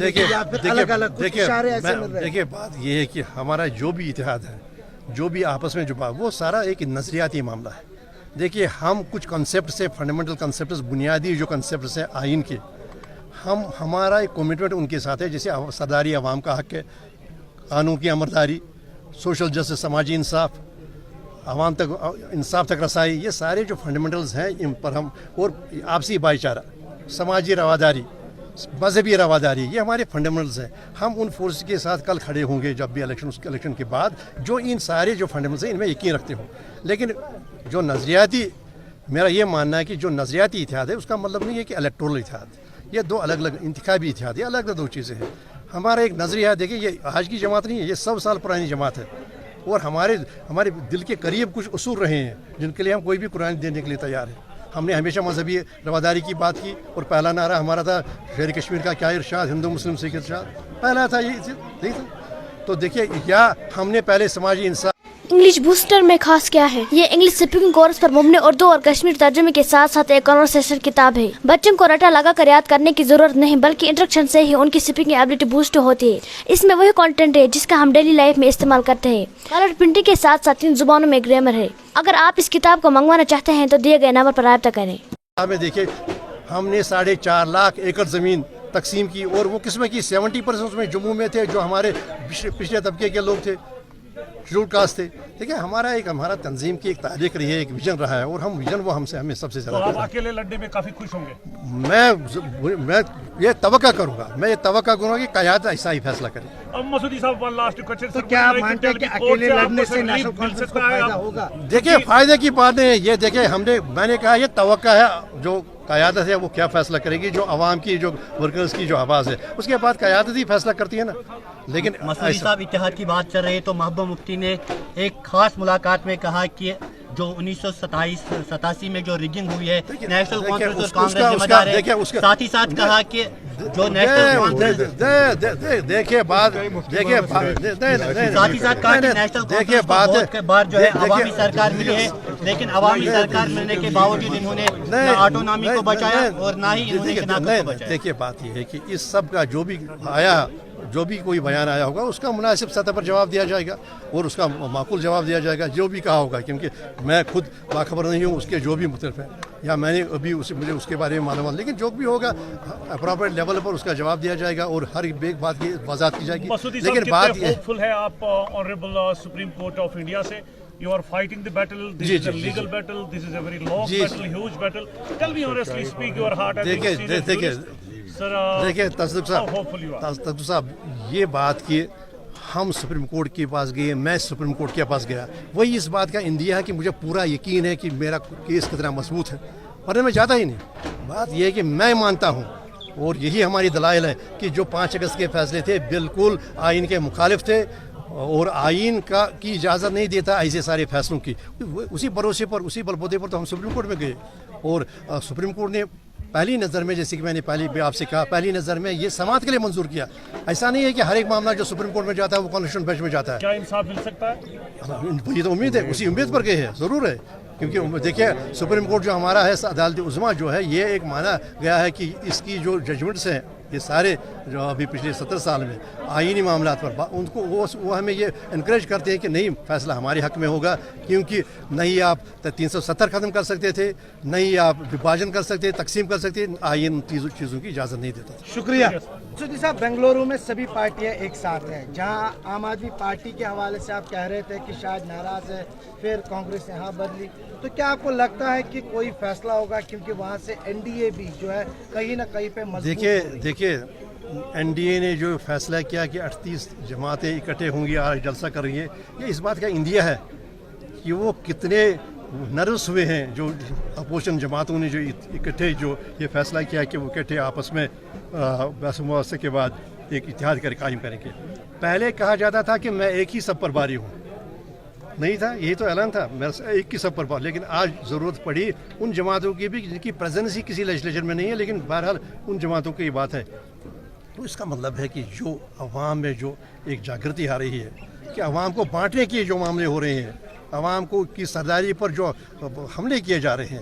دیکھیے دیکھیے بات یہ ہے کہ ہمارا جو بھی اتحاد ہے، جو بھی آپس میں جو بات، وہ سارا ایک نظریاتی معاملہ ہے. دیکھیے ہم کچھ کنسیپٹ سے، فنڈامنٹل کنسیپٹس، بنیادی جو کنسیپٹس ہیں آئین کے، ہمارا ایک کمٹمنٹ ان کے ساتھ ہے، جیسے سرداری عوام کا حق ہے، قانون کی امرداری، سوشل جسٹس، سماجی انصاف، عوام تک انصاف تک رسائی، یہ سارے جو فنڈامنٹلز ہیں ان پر ہم، اور آپسی بھائی چارہ، سماجی رواداری، مذہبی رواداری، یہ ہمارے فنڈامنٹلز ہیں. ہم ان فورس کے ساتھ کل کھڑے ہوں گے جب بھی الیکشن کے بعد، جو ان سارے جو فنڈامنٹلز ہیں ان میں یقین رکھتے ہوں. لیکن جو نظریاتی، میرا یہ ماننا ہے کہ جو نظریاتی اتحاد ہے اس کا مطلب نہیں ہے کہ الیکٹورل اتحاد، یہ دو الگ الگ انتخابی اتحاد، یہ الگ الگ دو چیزیں ہیں. ہمارا ایک نظریہ ہے، دیکھیے یہ آج کی جماعت نہیں ہے، یہ 100 سال پرانی جماعت ہے، اور ہمارے دل کے قریب کچھ اصول رہے ہیں جن کے لیے ہم کوئی بھی قربانی دینے کے لیے تیار ہیں. ہم نے ہمیشہ مذہبی رواداری کی بات کی، اور پہلا نعرہ ہمارا تھا شیر کشمیر کا کیا ارشاد، ہندو مسلم سکھ ارشاد، پہلا تھا یہ نہیں تھا. تو دیکھیے یا ہم نے پہلے سماجی انصاف. انگلش بوسٹر میں خاص کیا ہے؟ یہ انگلش اسپیکنگ کورس پر مبنی اردو اور کشمیر ترجمے کے ساتھ ساتھ ایک کنورسیشن کتاب ہے. بچوں کو رٹا لگا کر یاد کرنے کی ضرورت نہیں، بلکہ انٹریکشن سے ہی ان کی اسپیکنگ ایبلٹی بوسٹ ہوتی ہے. اس میں وہی کنٹینٹ ہے جس کا ہم ڈیلی لائف میں استعمال کرتے ہیں. کلر پرنٹنگ کے ساتھ ساتھ 3 زبانوں میں گرامر ہے. اگر آپ اس کتاب کو منگوانا چاہتے ہیں تو دیے گئے نمبر پر رابطہ کریں. دیکھیے ہم نے 4.5 لاکھ ایکڑ زمین تقسیم کی، اور وہ قسم کی 70% اس میں جموں میں تھے، جو ہمارے پچھلے طبقے کے لوگ تھے، شیڈول کاسٹ تھے. دیکھیے ہمارا تنظیم کی ایک تاریخ رہی ہے، ایک ویژن رہا ہے، اور ہم ویژن وہ ہمیں سب سے زیادہ. تو آپ اکیلے لڑنے میں کافی خوش ہوں گے؟ میں یہ توقع کروں گا کہ قیادت ایسا ہی فیصلہ کرے. اب مسعودی صاحب لاسٹ کوسچن، تو کیا مانتے ہیں کہ اکیلے لڑنے سے نیشنل کانفرنس کو فائدہ ہوگا؟ دیکھیے فائدے کی بات نہیں ہے یہ. دیکھیے میں نے کہا یہ توقع ہے، جو قیادت ہے وہ کیا فیصلہ کرے گی، جو عوام کی، جو ورکرز کی جو آواز ہے، اس کے بعد قیادت ہی فیصلہ کرتی ہے نا. لیکن مسعودی صاحب اتحاد کی بات چل رہی ہے تو محبوبہ مفتی نے ایک خاص ملاقات میں کہا کہ جو 1987 میں جو ریگنگ ہوئی ہے نیشنل کانفرنس اور کانگریس ذمہ دار ہے. ساتھ ہی ساتھ کہا کہ جو نیشنل کانفرنس کے بعد جو ہے عوامی سرکار ملی ہے، لیکن عوامی سرکار ملنے کے باوجود انہوں نے آٹونامی کو بچایا اور نہ ہی انہوں نے شناخت کو بچایا. دیکھیے بات یہ ہے کہ اس سب کا جو بھی آیا، جو بھی کوئی بیان آیا ہوگا اس کا مناسب سطح پر جواب دیا جائے گا، اور اس کا معقول جواب دیا جائے گا جو بھی کہا ہوگا. کیونکہ میں خود باخبر نہیں ہوں اس کے جو بھی مختلف ہیں، یا میں نے ابھی مجھے اس کے بارے میں معلومات، لیکن جو بھی ہوگا اپروپریٹ لیول پر اس کا جواب دیا جائے گا، اور ہر ایک بات کی وضاحت کی جائے گی. لیکن بات یہ ہوپفل ہے آپ honourable supreme court of India سے. You are fighting the battle. This is a legal battle. This is a very long battle, huge battle. Tell me honestly, speak your heart. دیکھیے تصدیق صاحب یہ بات کہ ہم سپریم کورٹ کے پاس گئے، میں سپریم کورٹ کے پاس گیا، وہی اس بات کا اندیا ہے کہ مجھے پورا یقین ہے کہ میرا کیس کتنا مضبوط ہے، ورنہ میں جاتا ہی نہیں. بات یہ ہے کہ میں مانتا ہوں، اور یہی ہماری دلائل ہے کہ جو 5 اگست کے فیصلے تھے بالکل آئین کے مخالف تھے، اور آئین کی اجازت نہیں دیتا ایسے سارے فیصلوں کی. اسی بھروسے پر، اسی بلبوتے پر تو ہم سپریم کورٹ میں گئے، اور سپریم کورٹ نے پہلی نظر میں، جیسے کہ میں نے پہلی بھی آپ سے کہا، پہلی نظر میں یہ سماعت کے لیے منظور کیا. ایسا نہیں ہے کہ ہر ایک معاملہ جو سپریم کورٹ میں جاتا ہے وہ کانسٹیٹیوشن بینچ میں جاتا ہے. کیا انصاف مل سکتا ہے؟ یہ تو امید ہے، اسی امید پر گئے ہیں، ضرور ہے. کیونکہ دیکھیے سپریم کورٹ جو ہمارا ہے، عدالت عظمیٰ جو ہے، یہ ایک مانا گیا ہے کہ اس کی جو ججمنٹس ہیں یہ سارے جو ابھی پچھلے 70 سال میں آئینی معاملات پر ان کو وہ ہمیں یہ انکریج کرتے ہیں کہ نہیں، فیصلہ ہمارے حق میں ہوگا، کیونکہ نہیں آپ 370 ختم کر سکتے تھے، نہیں آپ وبھاجن کر سکتے، تقسیم کر سکتے، آئین چیزوں کی اجازت نہیں دیتا. شکریہ. مسعودی صاحب بنگلورو میں سبھی پارٹیاں ایک ساتھ ہیں، جہاں عام آدمی پارٹی کے حوالے سے آپ کہہ رہے تھے کہ شاید ناراض ہے، پھر کانگریس یہاں بدلی، تو کیا آپ کو لگتا ہے کہ کوئی فیصلہ ہوگا؟ کیونکہ وہاں سے این ڈی اے بھی جو ہے کہیں نہ کہیں پہ مضبوط. دیکھیے این ڈی اے نے جو فیصلہ کیا کہ 38 جماعتیں اکٹھے ہوں گی اور جلسہ کر رہی ہیں، یہ اس بات کا اندیا ہے کہ وہ کتنے نروس ہوئے ہیں. جو اپوزیشن جماعتوں نے جو اکٹھے جو یہ فیصلہ کیا کہ وہ اکٹھے آپس میں بحث مباحثے کے بعد ایک اتحاد قائم کریں گے. پہلے کہا جاتا تھا کہ میں ایک ہی سب پر باری ہوں، نہیں تھا، یہی تو اعلان تھا، میں ایک ہی سب پر باری. لیکن آج ضرورت پڑی ان جماعتوں کی بھی جن کی پریزنس ہی کسی لیجسلیچر میں نہیں ہے، لیکن بہرحال ان جماعتوں کی بات ہے. تو اس کا مطلب ہے کہ جو عوام میں جو ایک جاگرتی آ رہی ہے کہ عوام کو بانٹنے کے جو معاملے ہو رہے ہیں، عوام کو کی سرداری پر جو حملے کیے جا رہے ہیں،